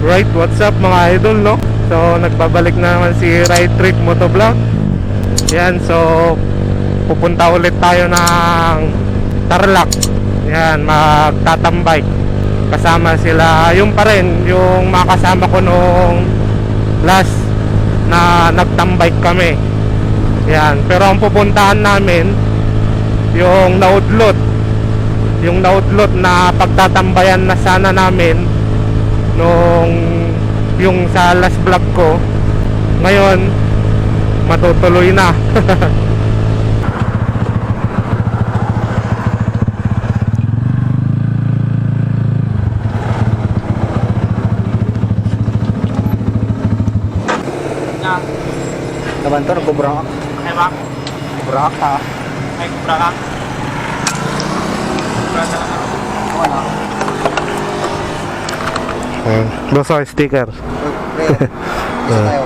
Right, what's up mga idol, no? So, nagbabalik na naman si Ride Trip Motovlog. Yan, so pupunta ulit tayo ng Tarlac. Yan, magtatambay. Kasama sila, yung pa rin, yung makasama ko nung last na nagtambay kami. Yan, pero ang pupuntahan namin yung naudlot. Yung naudlot na pagtatambayan na sana namin nung yung sa last vlog ko. Ngayon matutuloy na. Naman to, nagkubrak. Ay ba? Kubrak ha. Ay kubra ka? Kubra na lang ako. Wala. Gusto ko sticker. Pre, isa tayo.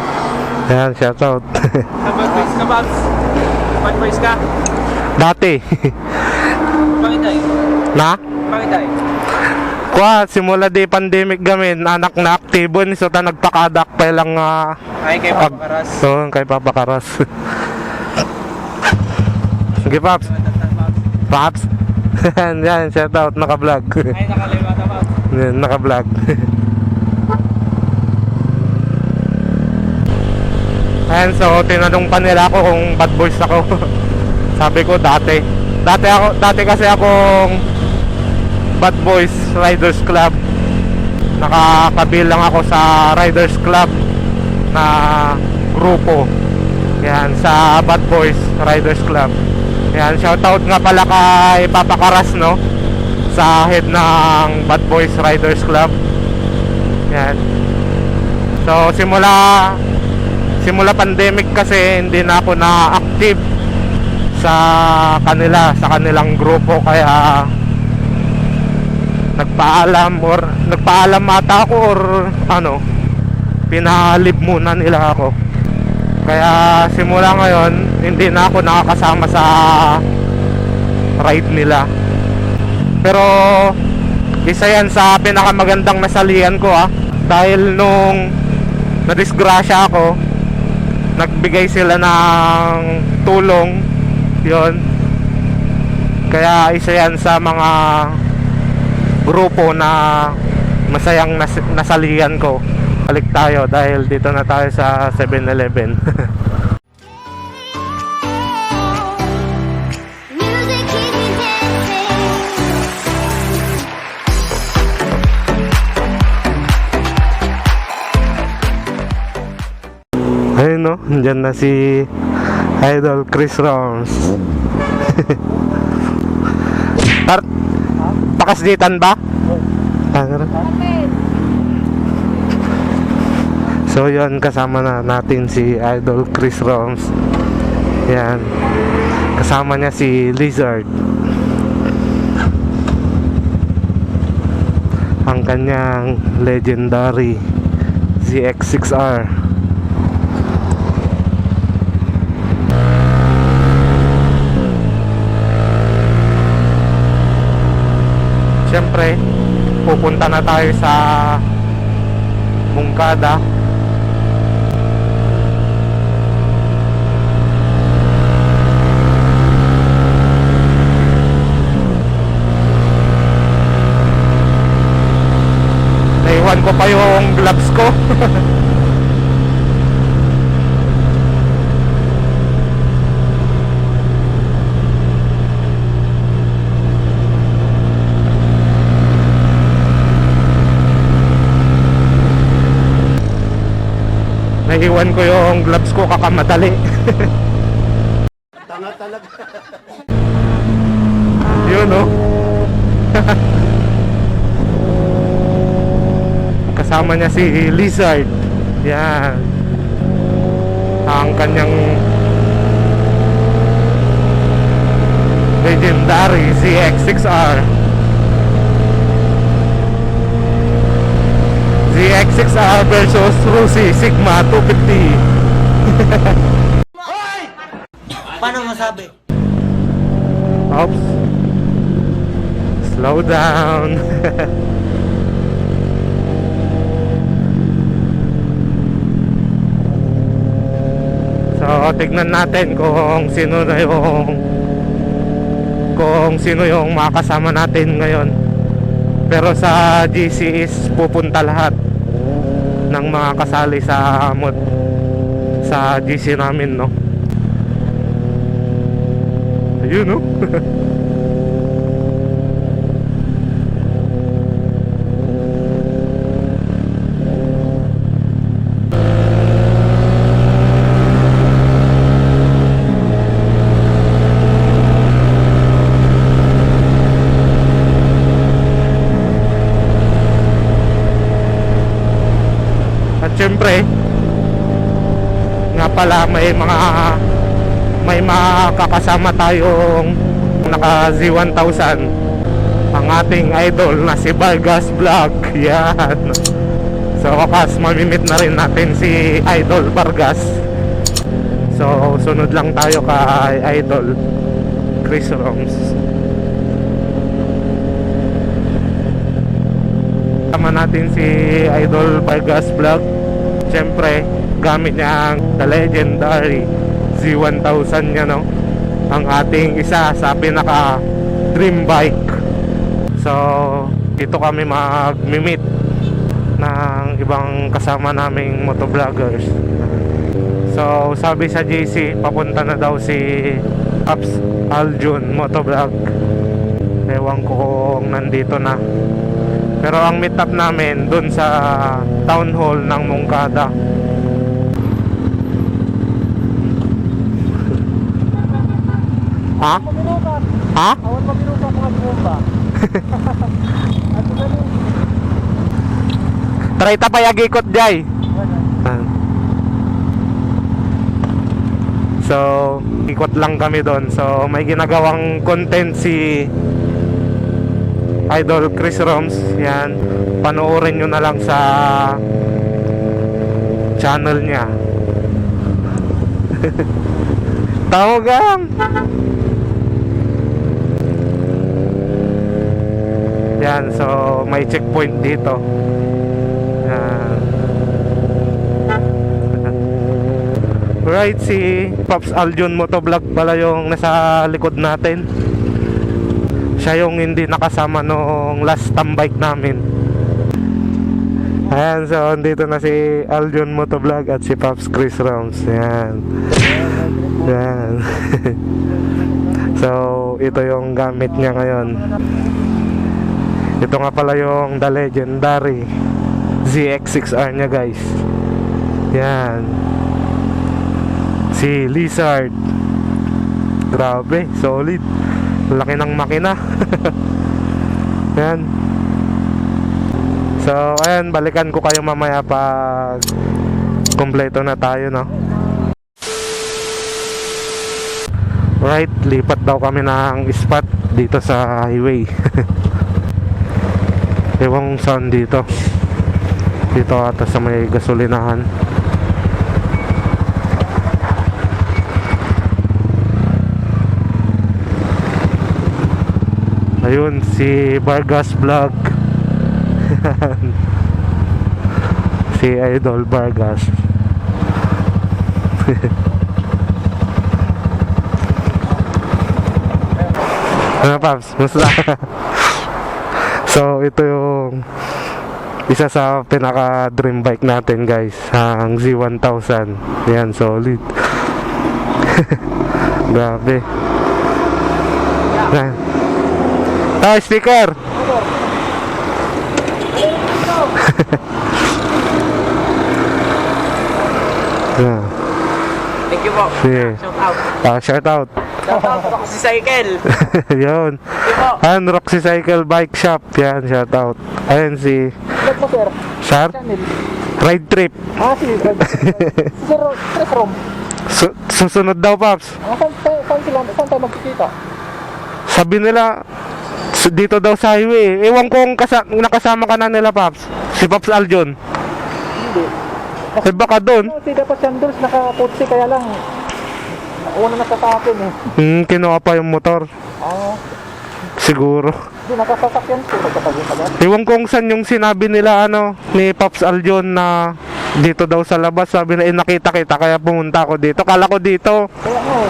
Yan, shoutout. Bad boys ka, Babs? Bad boys ka? Dati. Bakit ay? Na? Bakit ay? Kwa, simula di pandemic gamin, anak na aktibo ni so ta nagpakadak pa lang Ay kay Papakaras. So, kay Papakaras. Sige, Paps. Paps. Yan, shoutout, naka-vlog. Ay nakalimutan, Babs. Yan, naka-vlog. Ayan, so tinanong pa nila ako kung bad boys ako. Sabi ko dati kasi akong Bad Boys Riders Club. Nakakabilang ako sa Riders Club na grupo. Yan, sa Bad Boys Riders Club. Yan, shoutout nga pala kay Papakaras, no? Sa head ng Bad Boys Riders Club. Yan. So simula pandemic kasi hindi na ako na active sa kanilang grupo, kaya nagpaalam ata ako or ano, pinalib muna nila ako. Kaya simula ngayon hindi na ako nakakasama sa ride nila. Pero isa yan sa pinakamagandang nasalihan ko, dahil nung nadisgrasya ako, nagbigay sila ng tulong yon. Kaya isa yan sa mga grupo na masayang nasalihan ko. Balik tayo dahil dito na tayo sa 7-Eleven. Ayun, no, andyan na si Idol Chris Roms. Pakasditan ba? So yun, kasama na natin si Idol Chris Roms. Yan, kasama niya si Lizard, ang kanyang legendary ZX6R. Siyempre, pupunta na tayo sa Mungkada. Naiwan ko pa yung gloves ko. Naiwan ko yung gloves ko kakamadali. Tanga talaga. Yun, no? Kasama niya si Lizard. Yan, ang kanyang legendary ZX6R. ZX6R versus Rusi Sigma 250. Paano masabi? Oops. Slow down. tignan natin kung sino yung makakasama natin ngayon. Pero sa GC is pupunta lahat ng mga kasali sa GC namin, no. Ayun, no. At syempre, nga pala may makakasama tayong naka Z1000, ang ating idol na si Vargas Vlog. Yan. So wakas mamimit na rin natin si Idol Vargas. So sunod lang tayo kay Idol Chris Roms. Tama natin si Idol Vargas Vlog. Siyempre, gamit niya ang the legendary Z1000 niya, no? Ang ating isa sa pinaka dream bike. So, dito kami mag-meet ng ibang kasama naming motovloggers. So, sabi sa JC, papunta na daw si Pops Aljun Motovlog. Ewan ko kung nandito na. Pero ang meet up namin dun sa town hall ng Mongkada. Ha? Ha? Awan pabinuka mga bomba. Try tapayagikot jay. So, ikot lang kami doon. So, may ginagawang content si Idol Chris Roms. Yan, panoorin nyo na lang sa channel niya. Tawagang. Yan, so may checkpoint dito. Yan. Right, si Pops Aljun Motovlog pala yung nasa likod natin. Siya yung hindi nakasama nung last tambike namin. Ayan, so andito na si Aljun Motovlog at si Pops Chris Roms. Ayan. Ayan. So, ito yung gamit niya ngayon. Ito nga pala yung the legendary ZX6R niya, guys. Ayan. Si Lizard. Grabe, solid. Laki ng makina. Yan. So, ayan, balikan ko kayo mamaya pag kompleto na tayo, no? Right, lipat daw kami ng spot dito sa highway. Ewan saan dito. Dito ata sa may gasolinahan. Ayun, si Vargas Vlog. Si Idol Vargas. Ano, Paps? Musta? So, ito yung isa sa pinaka dream bike natin, guys. Ang Z1000. Yan, solid. Grabe. Yan. Oh, sticker. Yeah. Thank you po. Sige. Shout out. Shout out. Shout out ako si Cycle. Yun. Thank you po. And Roxy Cycle Bike Shop. Yan, shout out. Ayun si Vlog mo, sir. Sir Channel. Ride Trip. Si Sir Chris Rom. Susunod daw, Paps. Saan tayo magkikita? Sabi nila dito daw sa highway. Ewan kong nakasama ka na nila, Paps. Si Pops Aljun. Hindi. Eh baka doon. Kasi dapat sandals naka-putsi kaya lang. Una na sa akin eh. Kinuha pa yung motor. Siguro. Hindi, nakasasakyan ko. Magkatagin ka ba? Ewan kong saan yung sinabi nila ni Pops Aljun na Dito daw sa labas, sabi na nakita kita kaya pumunta ako dito. Kala ko dito. Kaya ano,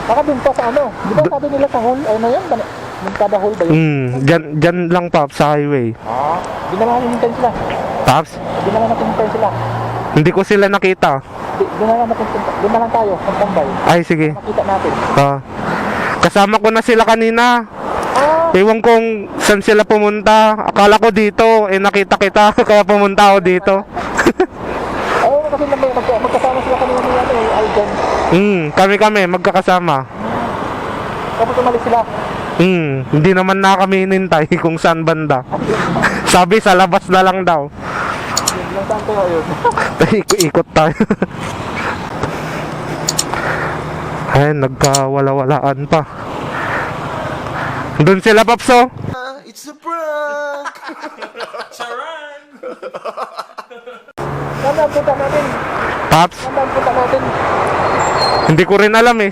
baka dun pa sa ano. Di ba sabi nila sa hall, ano yan? Muntada hall ba yun? Dyan lang Paps, sa highway. Di na lang hinintay sila. Paps, Di na lang natin hinintay sila. hindi ko sila nakita. Di na lang natin, di na lang tayo, magtambay. Ay, sige. Makita natin. Kasama ko na sila kanina. Ewan kong saan sila pumunta. Akala ko dito. Nakita kita. Kaya pumunta ako dito. Oo, kasi magkasama sila kanina ni ano, Alden. Kami. Magkakasama. Tapos umalis sila. Hindi naman na kami inintay kung saan banda. Sabi sa labas na lang daw. Yung saan kayo yun? Ikot tayo. Ay, nagkawala-walaan pa. Doon sila, Papso. It's a prank! Saan ang punta natin? Paps, Saan ang punta natin? hindi ko rin alam eh.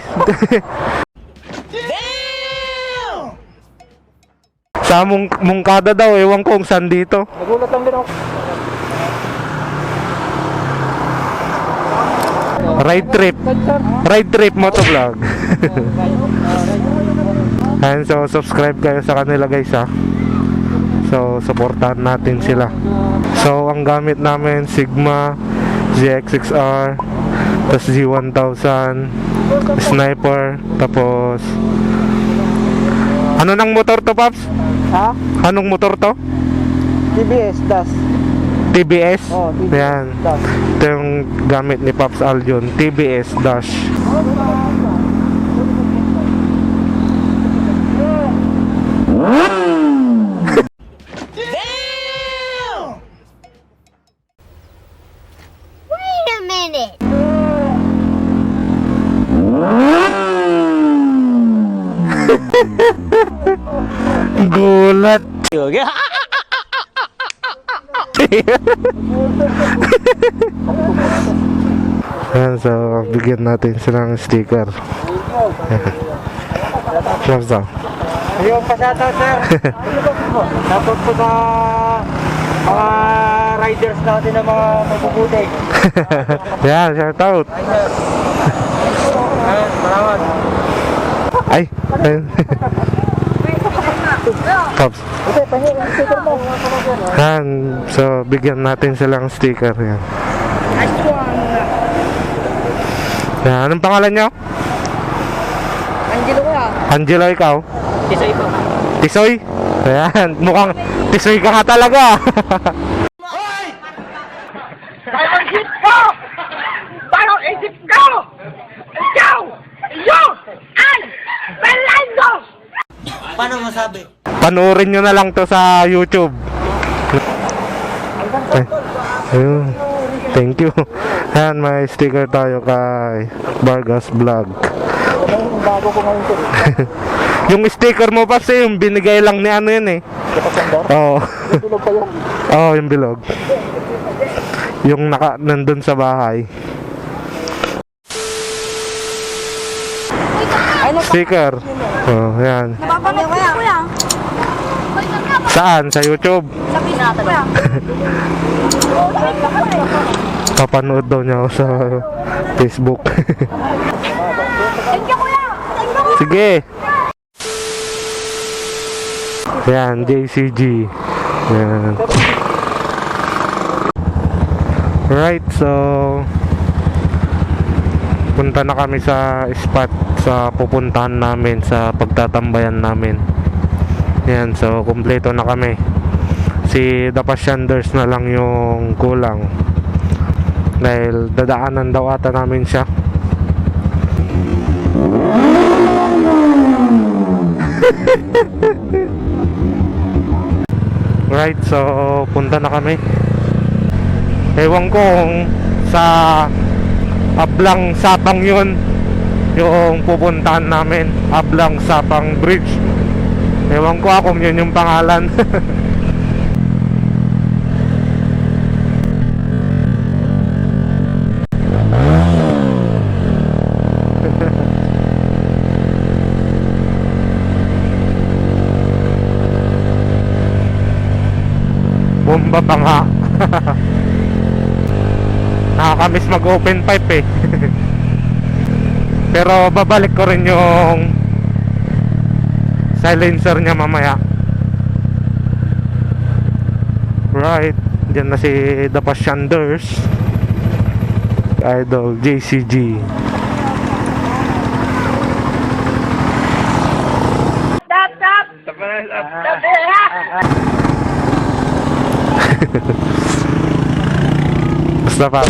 Sa Mungkada daw, ewan ko kung saan dito. Nagulat lang din ako. Ride trip motovlog. And so subscribe kayo sa kanila guys ha. So supportahan natin sila. So ang gamit namin Sigma ZX6R, tapos Z1000 Sniper, tapos ano nang motor to Paps? Ha? Anong motor to? TBS, DAS. TBS? Oh, TBS. Yan. DAS. Ito yung gamit ni Paps Aljon, TBS Dash. Wait a minute. Gulat. Ayan, so bigyan natin sila ng sticker. Paps daw. Yung pasata, sir. Dapat po sa mga riders natin na mga mabubuti. Yan, shout out. Salamat. Ay, ayun. Paps. Ito, pahingi yung sticker mo. Yan, so bigyan natin silang sticker. Yan. Yan, anong pangalan nyo? Angelo ko ah. Angelo, ikaw? Isa ito. Tisoy? Ayan, mukhang Tisoy ka nga talaga. Parang isip ko! Parang isip ko! Ikaw! Iyo! Ay! Fernando! Paano masabi? Panoorin nyo na lang to sa YouTube. Ay, ayun. Thank you. Ayan, may sticker tayo kay Vargas Vlog. Bago ko ngayon sir. Yung sticker mo pa yung binigay lang ni ano yun eh. Dapat sandor? Oo. Tulog pa yun. Oo, yung bilog. Yung nandun sa bahay. Sticker. Oh, yan. Napapanood ko yan. Kuya. Saan? Sa YouTube? Sabi natin. Kuya. Papanood daw niya ako sa Facebook. Thank you, kuya. Thank you. Sige. Yan, JCG. Yan. Right, so punta na kami sa spot sa pupuntahan namin, sa pagtatambayan namin. Yan, so kumpleto na kami. Si The Pashanders na lang yung kulang. Dahil dadaanan daw ata namin siya. Right, so punta na kami. Ewan ko kung sa Ablang Sapang yun yung pupuntahan namin, Ablang Sapang Bridge. Ewan ko kung yun yung pangalan. Bomba pa nga. nakakamiss mag-open pipe eh. Pero babalik ko rin yung silencer niya mamaya. Right, dyan na si The Pashanders, Idol JCG. Stop! Basta pa.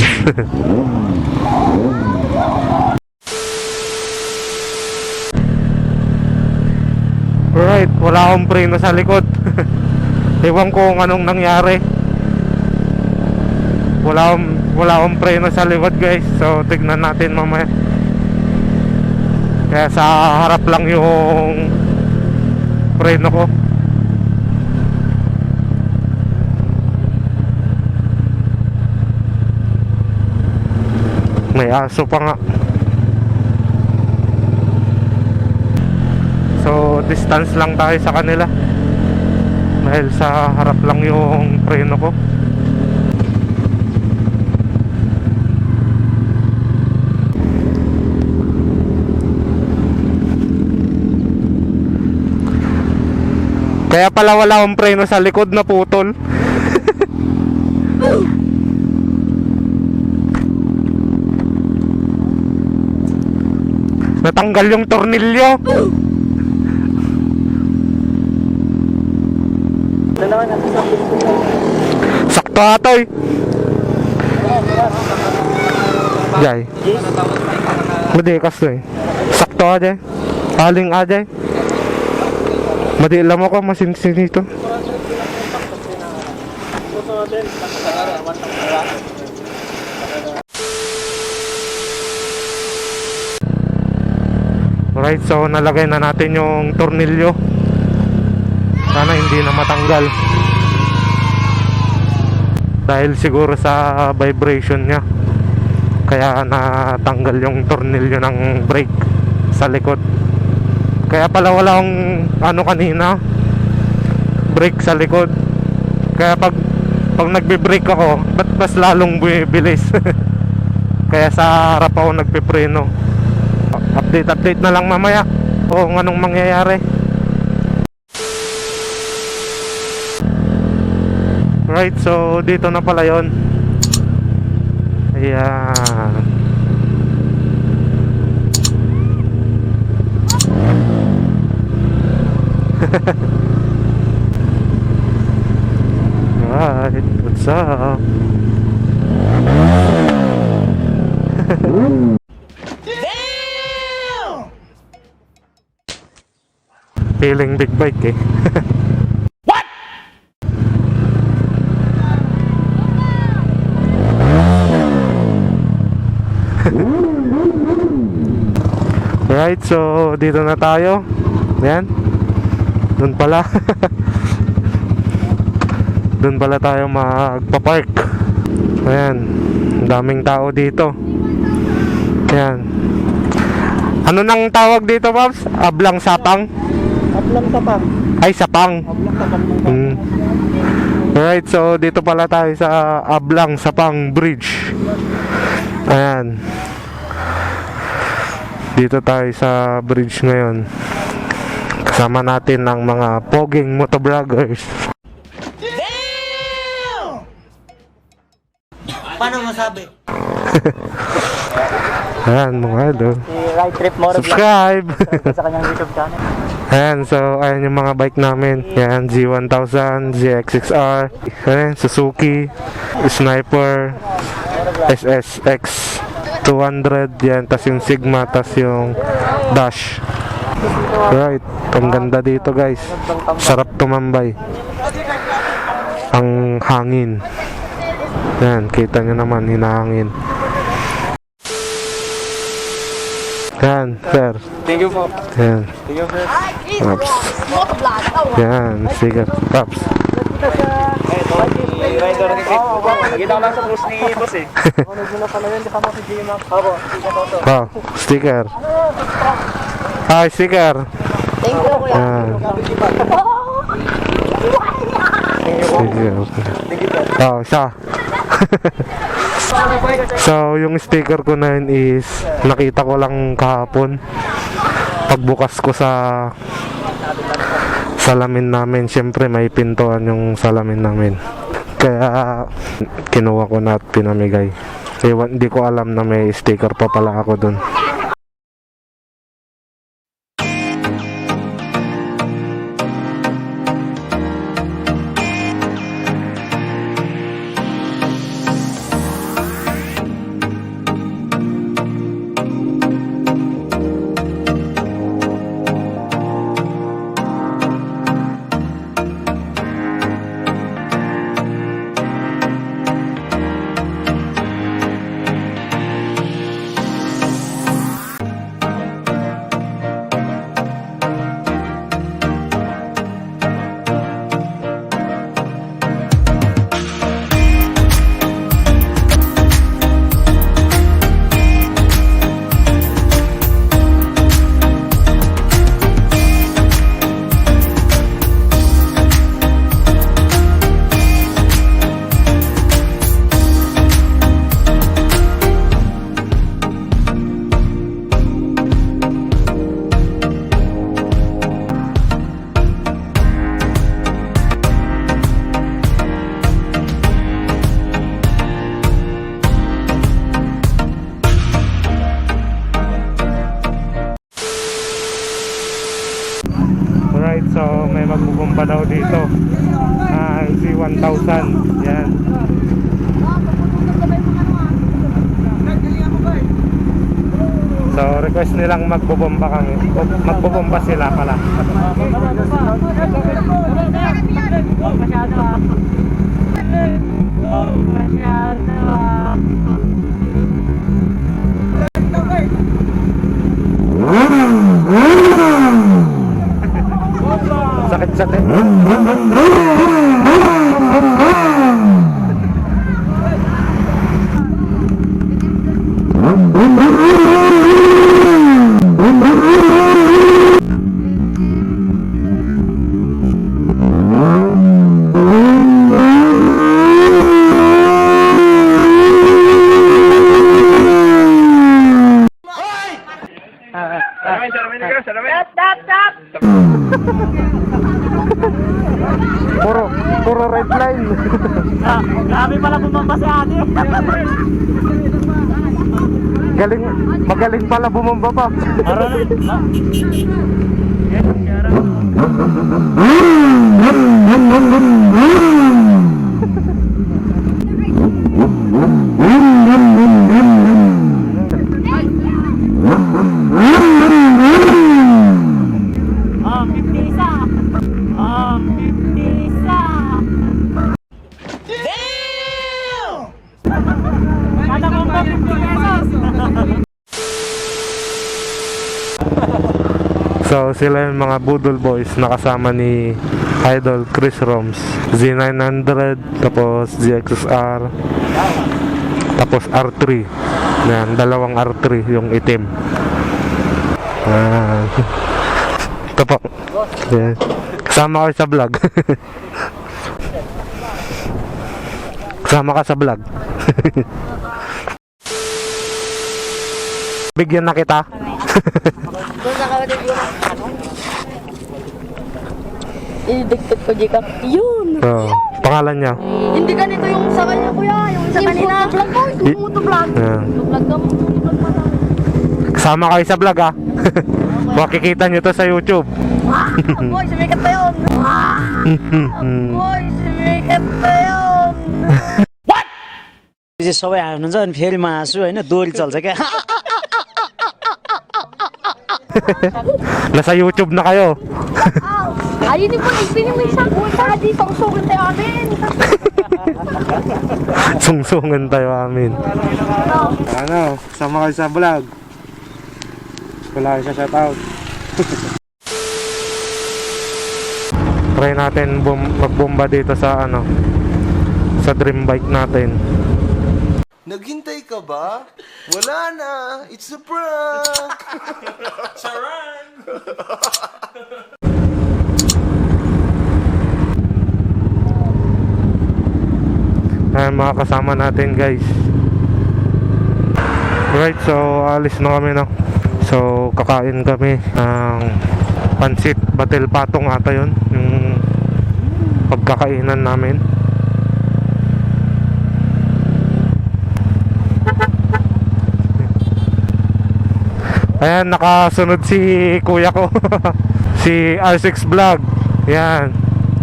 Right, wala akong preno sa likod. Ewan ko kung anong nangyari. Wala akong preno sa likod guys. So tignan natin mamaya. Kaya sa harap lang yung preno ko. May aso pa nga. So distance lang tayo sa kanila. Dahil sa harap lang yung preno ko. Kaya pala wala akong preno sa likod, na putol. Natanggal yung tornilyo. Sakto atoy. Jay. Madi kastoy. Sakto aja. Aling aja. Madi lam ako masinsin dito. Alright, so nalagay na natin yung tornilyo. Sana hindi na matanggal. Dahil siguro sa vibration niya, kaya natanggal yung tornilyo ng brake sa likod. Kaya pala wala akong kanina, brake sa likod. Kaya pag nagbe-brake ako, ba't mas lalong bibilis? Kaya sa harap ako nagpipreno. Update na lang mamaya kung anong mangyayari. Right, so dito na pala yon. Ayan. Right, what's up? Feeling big bike eh. What? Right, so dito na tayo. Ayan. Doon pala. Doon pala tayo magpa-park. Ayan. Ang daming tao dito. Ayan. Ano nang tawag dito, Pops? Ablang sapang? Ablang sapang. Ay, sapang. Ablang sapang. Alright, so dito pala tayo sa Ablang Sapang Bridge. Ayan. Dito tayo sa bridge ngayon. Kasama natin ng mga poging motovloggers. Paano masabi? Ayan mga idol. Si Ride Trip Motovlog. Subscribe! Sa kanyang YouTube channel. Ayan, so ayan yung mga bike namin. Ayan, Z1000, ZX6R, ayan, Suzuki, Sniper, SSX 200, yan, tas yung Sigma, tas yung Dash. Right, ang ganda dito guys. Sarap tumambay. Ang hangin. Yan, kita nyo naman, hinahangin. Yan, sir. Thank you po. Yan. Thank you, sir. Pops. Yan, sige, Pops. Rider ni Chris. Nakita ko lang sa post ni boss eh. Ano na pala yun? Kasama si J-Max. Opo, Oh, sticker. Hi, sticker. Thank you, kuya. Yan. Sige, okay. Oh, isa. So, yung sticker ko na yun is nakita ko lang kahapon. Pagbukas ko sa salamin namin, syempre may pintuan yung salamin namin. Kaya kinuha ko na at pinamigay. Ewan, hindi ko alam na may sticker pa pala ako dun. Alright, so may magbubomba daw dito. C1000. Yan. So request nilang magbubomba kami. Magbubomba sila pala. Sakit-sakit. Stop! Puro red line. Grabe pala bumamba si ate. Magaling pala bumomba pa. So sila yung mga Budol Boys na kasama ni Idol Chris Roms. Z900, tapos ZXR, tapos R3. Yan, dalawang R3 yung itim. Ito po. Yan. Kasama ko sa vlog. Kasama ka sa vlog. Bigyan na kita. Idiktik ko di ka. Yun! Oh, pangalan niya. Hindi ganito yung sa kanya kuya, yung sa kanina. Vlog mo, vlog. Yan. Vlog ka mo, vlog mo. Kasama kayo sa vlog ah. Makikita nyo to sa YouTube. Boy, sumikat pa yun. Boy, sumikat pa yun. सबै हाल्नुहुन्छ अनि फेरि म हाँसु होइन दोरी चल्छ क्या Nasa YouTube na kayo. Ay, hindi po, nagpinig mo isang buwan di sungsungin tayo amin. Sungsungan tayo amin. Ano, sama kayo sa vlog. Wala kayo sa shoutout. Try natin magbomba dito sa ano, sa dream bike natin. Naghintay ka ba? Wala na. It's a prank. Charan. Mga kasama natin guys. Right, so alis na kami na. So kakain kami ng pansit batil patong ata yun, yung pagkakainan namin. Ayan, nakasunod si kuya ko. Si R6 Vlog. Yan.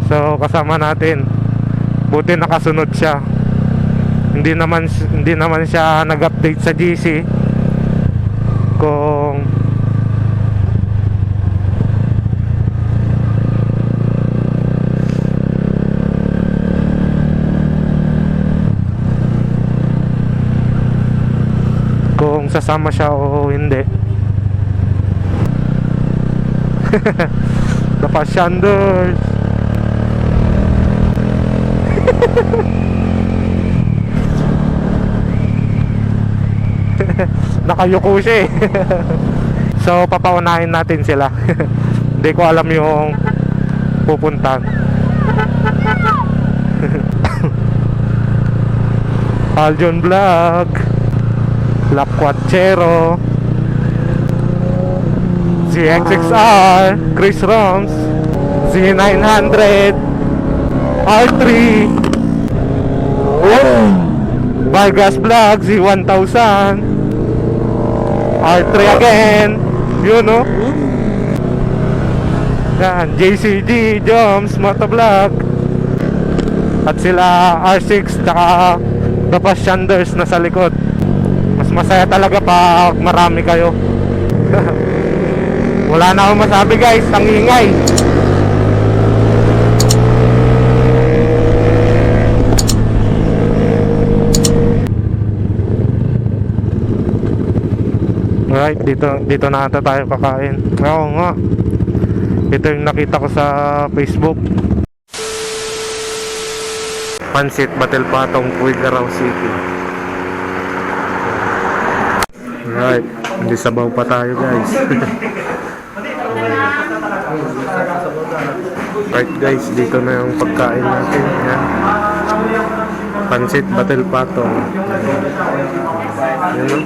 So kasama natin. Buti nakasunod siya. Hindi naman siya nag-update sa GC kung sasama siya o hindi. The Pashanders. Nakayuko siya eh. So papaunahin natin sila. Hindi ko alam yung pupuntan. Aljon Vlog, La Quachero, ZXXR, Chris Roms, Z900, R3, Vargas Vlog, Z1000, R3 again, yun no? Yan, JCG, Joms, Motovlog, at sila R6, tsaka The Pashanders na sa likod. Mas masaya talaga pag marami kayo. Wala na akong masabi guys, ang ingay. Alright, dito na ata tayo kakain. Oo nga. Ito yung nakita ko sa Facebook. Pansit Batil Patong, Puigaraw City. Alright, hindi sabaw pa tayo guys. Right guys, dito na yung pagkain natin. Yan. Pansit Batil Patong. Yan o.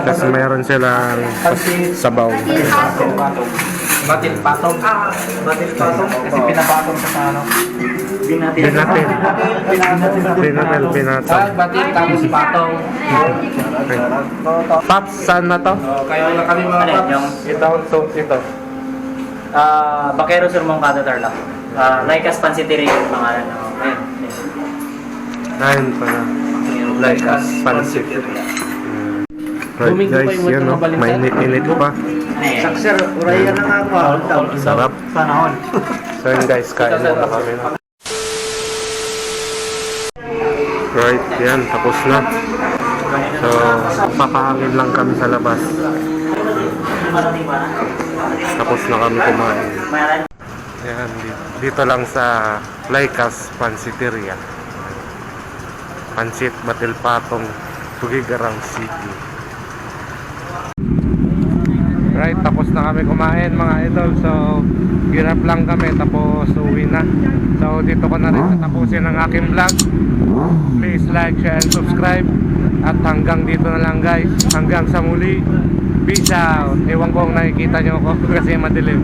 Tapos meron silang sabaw. Batil patong. Batil patong. Kasi pinapatong sa ano. Binatil. Batil tapos patong. Okay. Pops, saan na to? Kaya lang kami mga paps. Ito. Bakero Sur Mongkado Tarlac. Laikas Pansiteria yung pangalan ng Ayun pala. Like us, pansit. Right guys, yan o. Mainit-init pa. Sir, uraya na nga ako. Sarap. Panahon. So yun guys, kain muna kami na. Right, yan. Tapos na. So, papahangin lang kami sa labas. Tapos na kami kumain. Yan, dito lang sa Laikas Pansiteria. Pansit Batil Patong, Puigaraw City. Right, tapos na kami kumain mga idol. So, girap lang kami tapos uwi na. So, dito ko na rin tatapusin ang aking vlog. Please like, share, and subscribe. At hanggang dito na lang guys. Hanggang sa muli. Peace out. Ewan ko kung nakikita nyo ako kasi madilim.